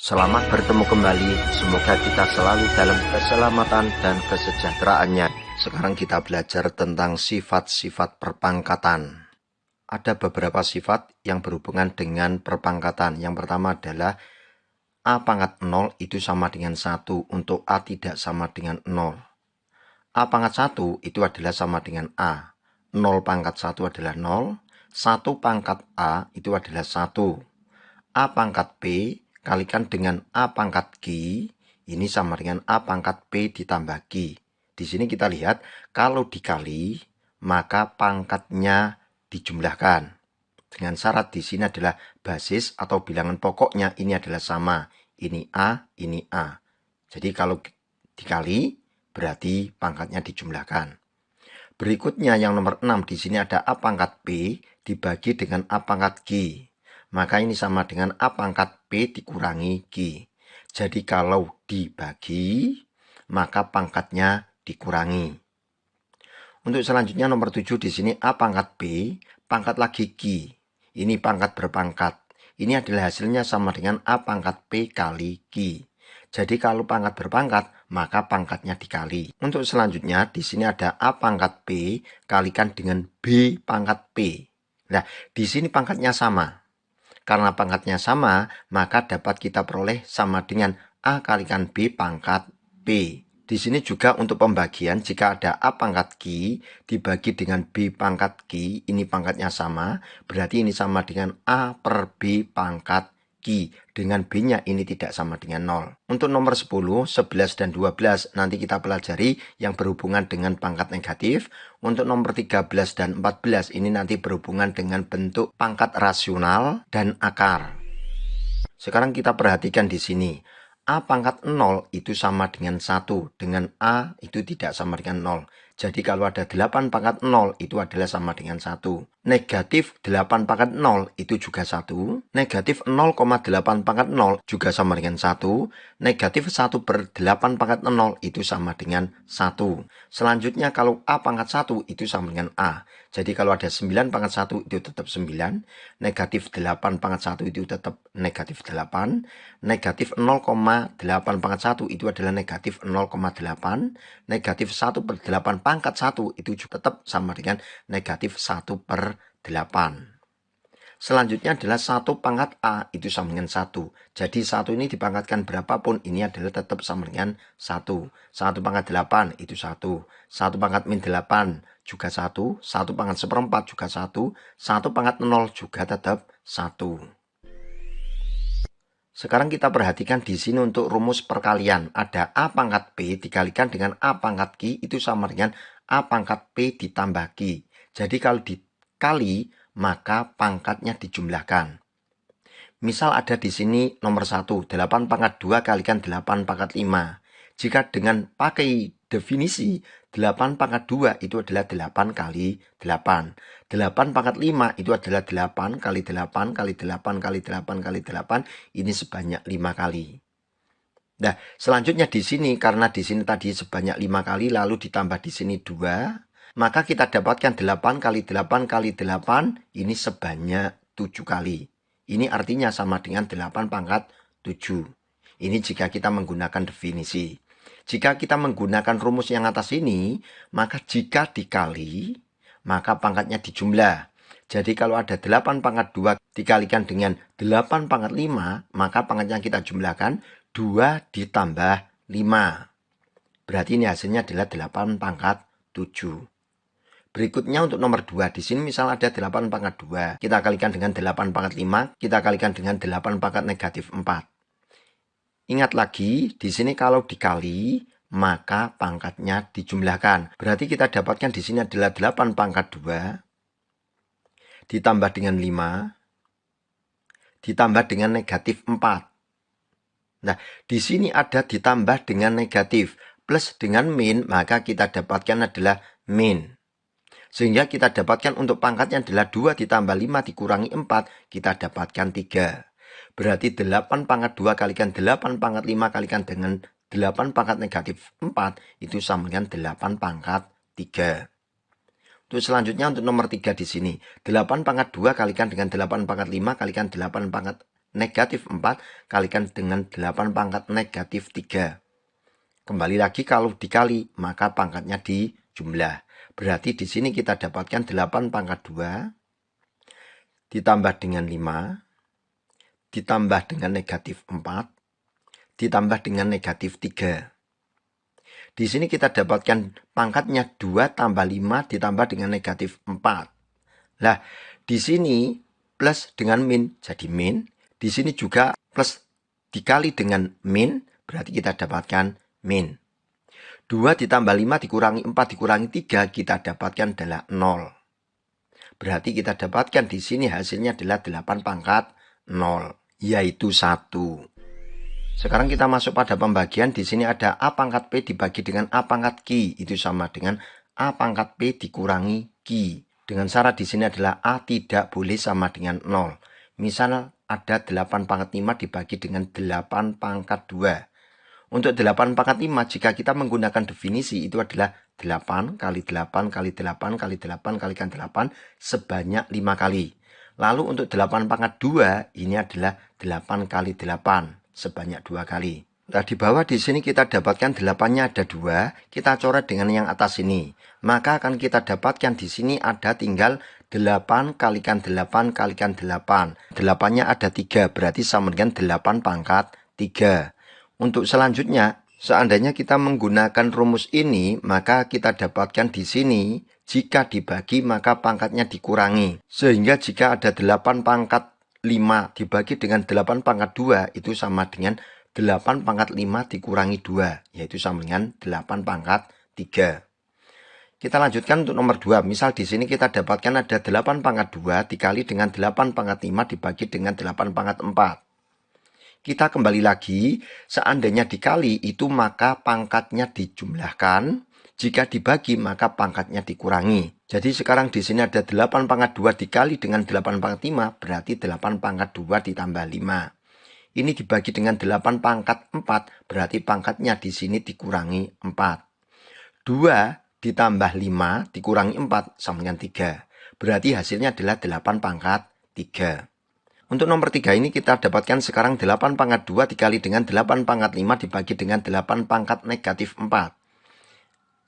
Selamat bertemu kembali, semoga kita selalu dalam keselamatan dan kesejahteraannya. Sekarang kita belajar tentang sifat-sifat perpangkatan. Ada beberapa sifat yang berhubungan dengan perpangkatan. Yang pertama adalah A pangkat 0 itu sama dengan 1 untuk A tidak sama dengan 0. A pangkat 1 itu adalah sama dengan A. 0 pangkat 1 adalah 0. 1 pangkat A itu adalah 1. A pangkat B kalikan dengan A pangkat Q, ini sama dengan A pangkat P ditambah Q. Di sini kita lihat, kalau dikali, maka pangkatnya dijumlahkan. Dengan syarat di sini adalah basis atau bilangan pokoknya ini adalah sama. Ini A, ini A. Jadi kalau dikali, berarti pangkatnya dijumlahkan. Berikutnya yang nomor 6, di sini ada A pangkat P dibagi dengan A pangkat Q. Maka ini sama dengan A pangkat P dikurangi Q. Jadi kalau dibagi, maka pangkatnya dikurangi. Untuk selanjutnya nomor 7 di sini A pangkat P, pangkat lagi Q. Ini pangkat berpangkat. Ini adalah hasilnya sama dengan A pangkat P kali Q. Jadi kalau pangkat berpangkat, maka pangkatnya dikali. Untuk selanjutnya di sini ada A pangkat P kalikan dengan B pangkat P. Nah, di sini pangkatnya sama. Karena pangkatnya sama, maka dapat kita peroleh sama dengan A kalikan B pangkat P. Di sini juga untuk pembagian, jika ada A pangkat Q dibagi dengan B pangkat Q, ini pangkatnya sama, berarti ini sama dengan A per B pangkat Q. Dengan B-nya ini tidak sama dengan 0. Untuk nomor 10, 11, dan 12 nanti kita pelajari yang berhubungan dengan pangkat negatif. Untuk nomor 13 dan 14 ini nanti berhubungan dengan bentuk pangkat rasional dan akar. Sekarang kita perhatikan di sini. A pangkat 0 itu sama dengan 1. Dengan A itu tidak sama dengan 0. Jadi kalau ada 8 pangkat 0 itu adalah sama dengan 1. Negatif 8 pangkat 0 itu juga 1. Negatif 0,8 pangkat 0 juga sama dengan 1. Negatif 1 per 8 pangkat 0 itu sama dengan 1. Selanjutnya kalau A pangkat 1 itu sama dengan A. Jadi kalau ada 9 pangkat 1 itu tetap 9. Negatif 8 pangkat 1 itu tetap negatif 8. Negatif 0,8 pangkat 1 itu adalah negatif 0,8. Negatif 1 per 8 pangkat 1 itu juga tetap sama dengan negatif 1 per 8. Selanjutnya adalah 1 pangkat A itu sama dengan 1. Jadi 1 ini dipangkatkan berapapun ini adalah tetap sama dengan 1. 1 pangkat 8 itu 1. 1 pangkat min 8 juga 1. 1 pangkat seperempat juga 1. 1 pangkat 0 juga tetap 1. Sekarang kita perhatikan di sini untuk rumus perkalian. Ada A pangkat P dikalikan dengan A pangkat Q itu sama dengan A pangkat P ditambah Q. Jadi kalau dikali, maka pangkatnya dijumlahkan. Misal ada di sini nomor 1, 8 pangkat 2 kalikan 8 pangkat 5. Jika dengan pakai definisi 8 pangkat 2 itu adalah 8 kali 8. 8 pangkat 5 itu adalah 8 kali 8 kali 8 kali 8 kali 8. Ini sebanyak 5 kali. Nah, selanjutnya di sini karena di sini tadi sebanyak 5 kali lalu ditambah di sini 2, maka kita dapatkan 8 kali 8 kali 8 ini sebanyak 7 kali. Ini artinya sama dengan 8 pangkat 7. Ini jika kita menggunakan definisi. Jika kita menggunakan rumus yang atas ini, maka jika dikali, maka pangkatnya dijumlah. Jadi kalau ada 8 pangkat 2 dikalikan dengan 8 pangkat 5, maka pangkatnya kita jumlahkan 2 ditambah 5. Berarti ini hasilnya adalah 8 pangkat 7. Berikutnya untuk nomor 2, di sini misal ada 8 pangkat 2, kita kalikan dengan 8 pangkat 5, kita kalikan dengan 8 pangkat negatif 4. Ingat lagi, di sini kalau dikali, maka pangkatnya dijumlahkan. Berarti kita dapatkan di sini adalah 8 pangkat 2, ditambah dengan 5, ditambah dengan negatif 4. Nah, di sini ada ditambah dengan negatif, plus dengan min, maka kita dapatkan adalah min. Sehingga kita dapatkan untuk pangkatnya adalah 2 ditambah 5 dikurangi 4, kita dapatkan 3. Berarti 8 pangkat 2 kalikan 8 pangkat 5 kalikan dengan 8 pangkat negatif 4, itu sama dengan 8 pangkat 3. Untuk selanjutnya untuk nomor 3 di sini, 8 pangkat 2 kalikan dengan 8 pangkat 5 kalikan 8 pangkat negatif 4 kalikan dengan 8 pangkat negatif 3. Kembali lagi kalau dikali, maka pangkatnya dijumlah. Berarti di sini kita dapatkan 8 pangkat 2 ditambah dengan 5, ditambah dengan negatif 4, ditambah dengan negatif 3. Di sini kita dapatkan pangkatnya 2 tambah 5 ditambah dengan negatif 4. Nah, di sini plus dengan min jadi min. Di sini juga plus dikali dengan min, berarti kita dapatkan min. 2 ditambah 5 dikurangi 4 dikurangi 3, kita dapatkan adalah 0. Berarti kita dapatkan di sini hasilnya adalah 8 pangkat 0, yaitu 1. Sekarang kita masuk pada pembagian. Di sini ada A pangkat P dibagi dengan A pangkat Q. Itu sama dengan A pangkat P dikurangi Q. Dengan syarat di sini adalah A tidak boleh sama dengan 0. Misal ada 8 pangkat 5 dibagi dengan 8 pangkat 2. Untuk 8 pangkat 5, jika kita menggunakan definisi, itu adalah 8 kali 8 kali 8 kali 8 kalikan 8 sebanyak 5 kali. Lalu untuk 8 pangkat 2, ini adalah 8 kali 8 sebanyak 2 kali. Nah, di bawah di sini kita dapatkan 8-nya ada 2, kita coret dengan yang atas ini. Maka akan kita dapatkan di sini ada tinggal 8 kalikan 8 kalikan 8. 8-nya ada 3, berarti sama dengan 8 pangkat 3. Untuk selanjutnya, seandainya kita menggunakan rumus ini, maka kita dapatkan di sini, jika dibagi maka pangkatnya dikurangi. Sehingga jika ada 8 pangkat 5 dibagi dengan 8 pangkat 2 itu sama dengan 8 pangkat 5 dikurangi 2, yaitu sama dengan 8 pangkat 3. Kita lanjutkan untuk nomor 2. Misal di sini kita dapatkan ada 8 pangkat 2 dikali dengan 8 pangkat 5 dibagi dengan 8 pangkat 4. Kita kembali lagi, seandainya dikali itu maka pangkatnya dijumlahkan. Jika dibagi maka pangkatnya dikurangi. Jadi sekarang di sini ada 8 pangkat 2 dikali dengan 8 pangkat 5, berarti 8 pangkat 2 ditambah 5. Ini dibagi dengan 8 pangkat 4, berarti pangkatnya di sini dikurangi 4. 2 ditambah 5 dikurangi 4 sama dengan 3. Berarti hasilnya adalah 8 pangkat 3. Untuk nomor 3 ini kita dapatkan sekarang 8 pangkat 2 dikali dengan 8 pangkat 5 dibagi dengan 8 pangkat negatif 4.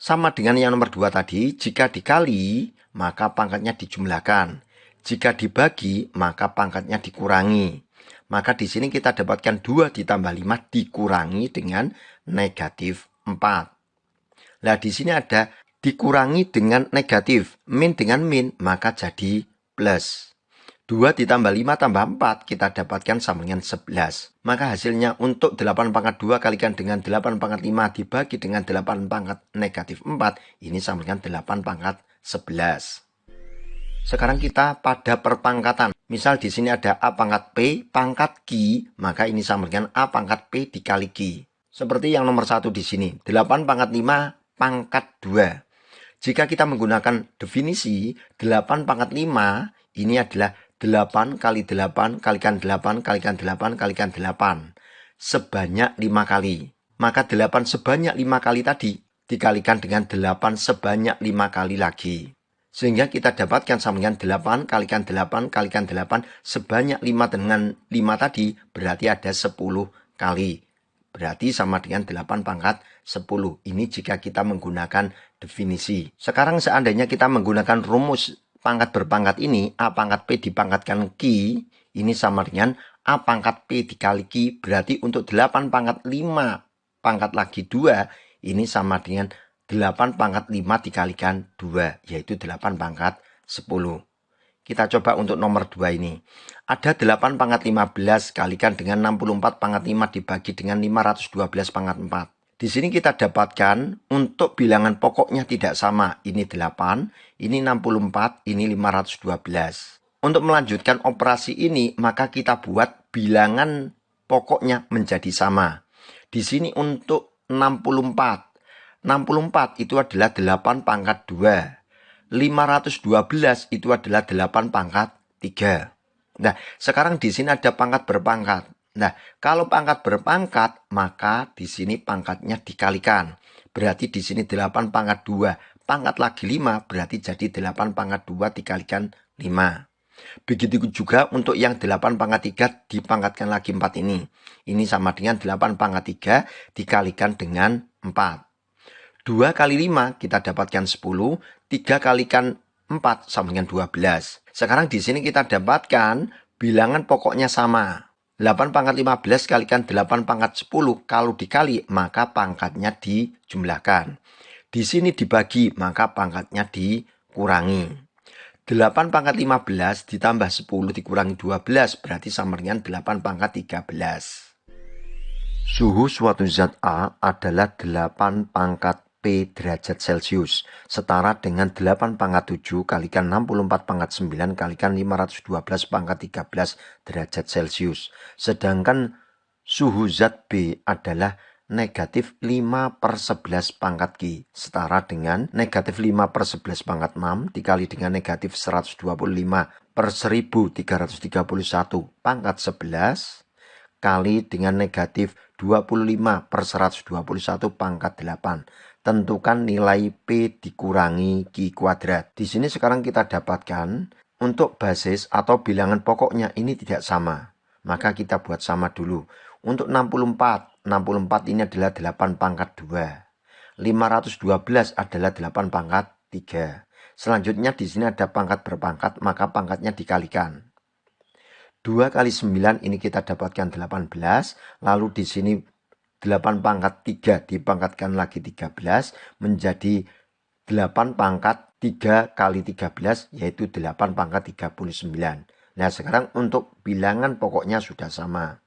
Sama dengan yang nomor 2 tadi, jika dikali, maka pangkatnya dijumlahkan. Jika dibagi, maka pangkatnya dikurangi. Maka di sini kita dapatkan 2 ditambah 5 dikurangi dengan negatif 4. Nah, di sini ada dikurangi dengan negatif. Min dengan min, maka jadi plus. 2 ditambah 5 tambah 4, kita dapatkan sama dengan 11. Maka hasilnya untuk 8 pangkat 2 kalikan dengan 8 pangkat 5 dibagi dengan 8 pangkat negatif 4, ini sama dengan 8 pangkat 11. Sekarang kita pada perpangkatan. Misal di sini ada A pangkat P pangkat Q, maka ini sama dengan A pangkat P dikali Q. Seperti yang nomor 1 di sini, 8 pangkat 5 pangkat 2. Jika kita menggunakan definisi 8 pangkat 5, ini adalah 8 kali 8 kalikan 8 kalikan 8 kalikan 8 sebanyak 5 kali. Maka 8 sebanyak 5 kali tadi dikalikan dengan 8 sebanyak 5 kali lagi. Sehingga kita dapatkan sama dengan 8 kalikan 8 kalikan 8 sebanyak 5 dengan 5 tadi berarti ada 10 kali. Berarti sama dengan 8 pangkat 10. Ini jika kita menggunakan definisi. Sekarang seandainya kita menggunakan rumus pangkat berpangkat ini, A pangkat P dipangkatkan Q, ini sama dengan A pangkat P dikali Q, berarti untuk 8 pangkat 5 pangkat lagi 2, ini sama dengan 8 pangkat 5 dikalikan 2, yaitu 8 pangkat 10. Kita coba untuk nomor 2 ini. Ada 8 pangkat 15 kalikan dengan 64 pangkat 5 dibagi dengan 512 pangkat 4. Di sini kita dapatkan untuk bilangan pokoknya tidak sama. Ini 8, ini 64, ini 512. Untuk melanjutkan operasi ini, maka kita buat bilangan pokoknya menjadi sama. Di sini untuk 64. 64 itu adalah 8 pangkat 2. 512 itu adalah 8 pangkat 3. Nah, sekarang di sini ada pangkat berpangkat. Nah, kalau pangkat berpangkat, maka di sini pangkatnya dikalikan. Berarti di sini 8 pangkat 2. Pangkat lagi 5, berarti jadi 8 pangkat 2 dikalikan 5. Begitu juga untuk yang 8 pangkat 3 dipangkatkan lagi 4 ini. Ini sama dengan 8 pangkat 3 dikalikan dengan 4. 2 kali 5 kita dapatkan 10, 3 kalikan 4 sama dengan 12. Sekarang di sini kita dapatkan bilangan pokoknya sama. 8 pangkat 15 kalikan 8 pangkat 10, kalau dikali maka pangkatnya dijumlahkan. Di sini dibagi maka pangkatnya dikurangi. 8 pangkat 15 ditambah 10 dikurangi 12 berarti sama dengan 8 pangkat 13. Suhu suatu zat A adalah 8 pangkat P derajat Celcius, setara dengan 8 pangkat 7 kalikan 64 pangkat 9 kalikan 512 pangkat 13 derajat Celcius. Sedangkan suhu zat B adalah negatif 5/11 pangkat Q, setara dengan negatif 5/11 pangkat 6 dikali dengan negatif 125/1331 pangkat 11 kali dengan negatif 25/121 pangkat 8. Tentukan nilai P dikurangi Q kuadrat. Di sini sekarang kita dapatkan untuk basis atau bilangan pokoknya ini tidak sama. Maka kita buat sama dulu. Untuk 64 ini adalah 8 pangkat 2. 512 adalah 8 pangkat 3. Selanjutnya di sini ada pangkat berpangkat, maka pangkatnya dikalikan. 2 kali 9 ini kita dapatkan 18, lalu di sini 8 pangkat 3 dipangkatkan lagi 13 menjadi 8 pangkat 3 kali 13 yaitu 8 pangkat 39. Nah sekarang untuk bilangan pokoknya sudah sama.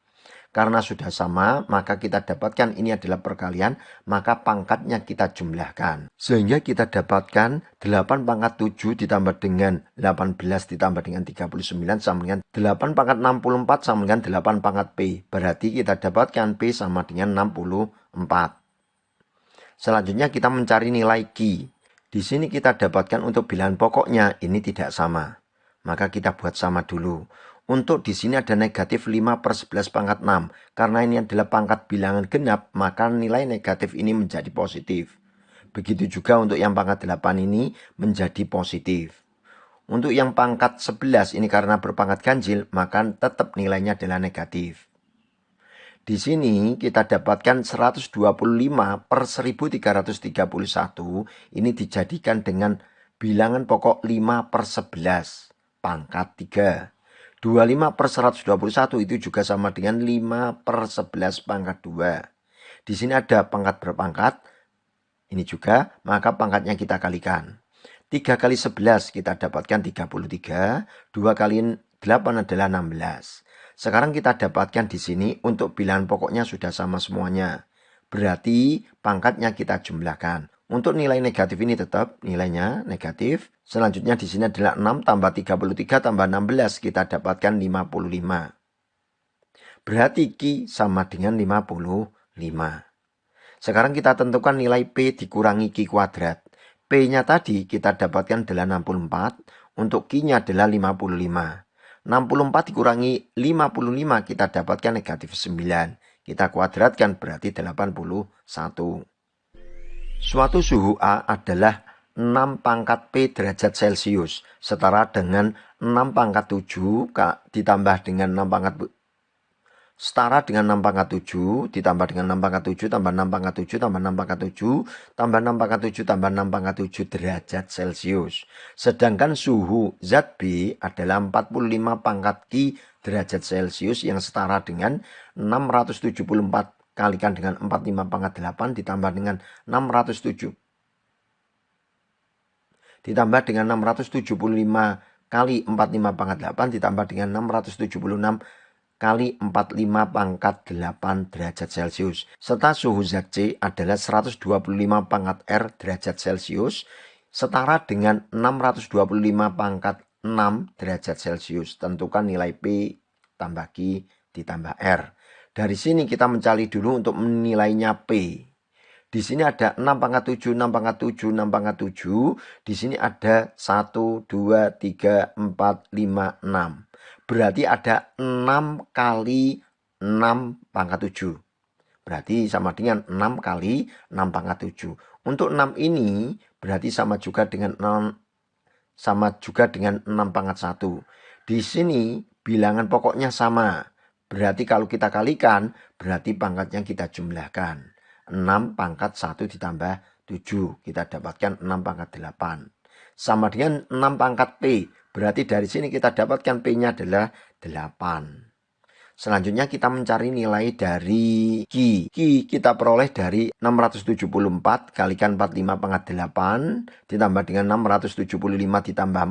Karena sudah sama maka kita dapatkan ini adalah perkalian, maka pangkatnya kita jumlahkan. Sehingga kita dapatkan 8 pangkat 7 ditambah dengan 18 ditambah dengan 39 sama dengan 8 pangkat 64 sama dengan 8 pangkat P. Berarti kita dapatkan P sama dengan 64. Selanjutnya kita mencari nilai Q. Di sini kita dapatkan untuk bilangan pokoknya ini tidak sama. Maka kita buat sama dulu. Untuk di sini ada negatif 5/11 pangkat 6. Karena ini adalah pangkat bilangan genap, maka nilai negatif ini menjadi positif. Begitu juga untuk yang pangkat 8 ini menjadi positif. Untuk yang pangkat 11 ini karena berpangkat ganjil, maka tetap nilainya adalah negatif. Di sini kita dapatkan 125/1331 ini dijadikan dengan bilangan pokok 5/11 pangkat 3. 25/121 itu juga sama dengan 5/11 pangkat 2. Di sini ada pangkat berpangkat, ini juga, maka pangkatnya kita kalikan. 3 kali 11 kita dapatkan 33, 2 kali 8 adalah 16. Sekarang kita dapatkan di sini untuk bilangan pokoknya sudah sama semuanya. Berarti pangkatnya kita jumlahkan. Untuk nilai negatif ini tetap nilainya negatif. Selanjutnya di sini adalah 6 tambah 33 tambah 16. Kita dapatkan 55. Berarti Q sama dengan 55. Sekarang kita tentukan nilai P dikurangi Q kuadrat. P-nya tadi kita dapatkan adalah 64. Untuk Q-nya adalah 55. 64 dikurangi 55 kita dapatkan negatif 9. Kita kuadratkan berarti 81. Suatu suhu A adalah 6 pangkat P derajat Celcius, setara dengan 6 pangkat 7 ditambah dengan 6 pangkat setara dengan 6 pangkat 7 ditambah dengan 6 pangkat 7 tambah 6 pangkat 7 tambah 6 pangkat 7 tambah 6 pangkat 7 tambah 6 pangkat 7 derajat Celcius. Sedangkan suhu zat B adalah 45 pangkat Q derajat Celcius yang setara dengan 674 kalikan dengan 45 pangkat 8 ditambah dengan 607 ditambah dengan 675 kali 45 pangkat 8 ditambah dengan 676 kali 45 pangkat 8 derajat Celcius. Serta suhu zat C adalah 125 pangkat R derajat Celcius setara dengan 625 pangkat 6 derajat Celcius. Tentukan nilai P tambah Q ditambah R. Dari sini kita mencari dulu untuk nilainya P. Di sini ada 6 pangkat 7, 6 pangkat 7, 6 pangkat 7. Di sini ada 1, 2, 3, 4, 5, 6. Berarti ada 6 kali 6 pangkat 7. Berarti sama dengan 6 kali 6 pangkat 7. Untuk 6 ini berarti sama juga dengan 6 pangkat 1. Di sini bilangan pokoknya sama. Berarti kalau kita kalikan, berarti pangkatnya kita jumlahkan. 6 pangkat 1 ditambah 7. Kita dapatkan 6 pangkat 8. Sama dengan 6 pangkat P. Berarti dari sini kita dapatkan P-nya adalah 8. Selanjutnya kita mencari nilai dari Q. Q kita peroleh dari 674 kalikan 45 pangkat 8 ditambah dengan 675 ditambah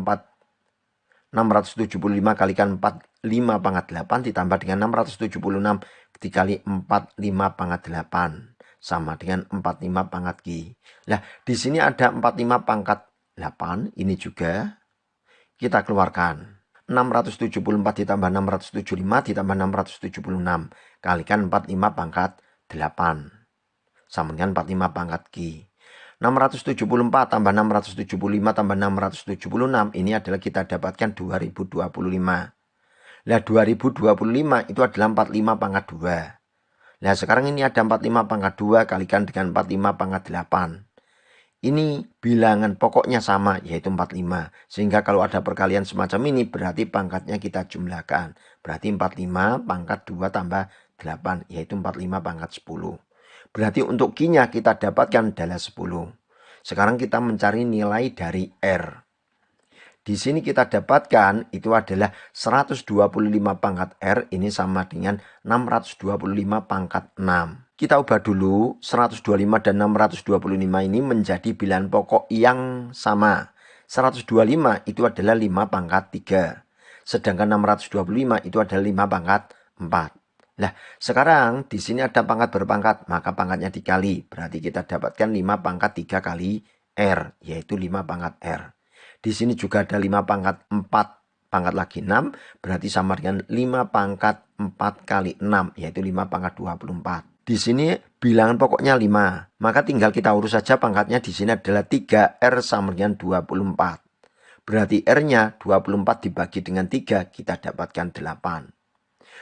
675 kalikan 45 pangkat 8 ditambah dengan 676 dikali 45 pangkat 8 sama dengan 45 pangkat Q. Nah, di sini ada 45 pangkat 8, ini juga kita keluarkan. 674 ditambah 675 ditambah 676 kalikan 45 pangkat 8 sama dengan 45 pangkat Q. 674 tambah 675 tambah 676 ini adalah kita dapatkan 2025. Nah 2025 itu adalah 45 pangkat 2. Nah sekarang ini ada 45 pangkat 2 kalikan dengan 45 pangkat 8. Ini bilangan pokoknya sama, yaitu 45. Sehingga kalau ada perkalian semacam ini, berarti pangkatnya kita jumlahkan. Berarti 45 pangkat 2 tambah 8, yaitu 45 pangkat 10. Berarti untuk Q-nya kita dapatkan adalah 10. Sekarang kita mencari nilai dari R. Di sini kita dapatkan itu adalah 125 pangkat R, ini sama dengan 625 pangkat 6. Kita ubah dulu 125 dan 625 ini menjadi bilangan pokok yang sama. 125 itu adalah 5 pangkat 3. Sedangkan 625 itu adalah 5 pangkat 4. Nah, sekarang di sini ada pangkat berpangkat, maka pangkatnya dikali. Berarti kita dapatkan 5 pangkat 3 kali R, yaitu 5 pangkat R. Di sini juga ada 5 pangkat 4, pangkat lagi 6, berarti sama dengan 5 pangkat 4 kali 6, yaitu 5 pangkat 24. Di sini bilangan pokoknya 5, maka tinggal kita urus saja pangkatnya di sini adalah 3, R sama dengan 24. Berarti R-nya 24 dibagi dengan 3, kita dapatkan 8.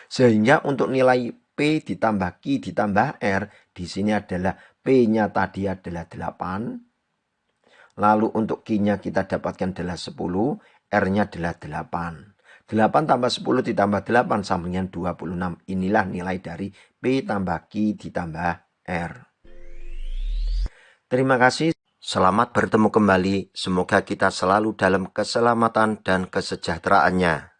Sehingga untuk nilai P ditambah Q ditambah R, di sini adalah P-nya tadi adalah 8. Lalu untuk Q-nya kita dapatkan adalah 10, R-nya adalah 8. 8 tambah 10 ditambah 8 sama dengan 26. Inilah nilai dari P tambah Q ditambah R. Terima kasih. Selamat bertemu kembali. Semoga kita selalu dalam keselamatan dan kesejahteraannya.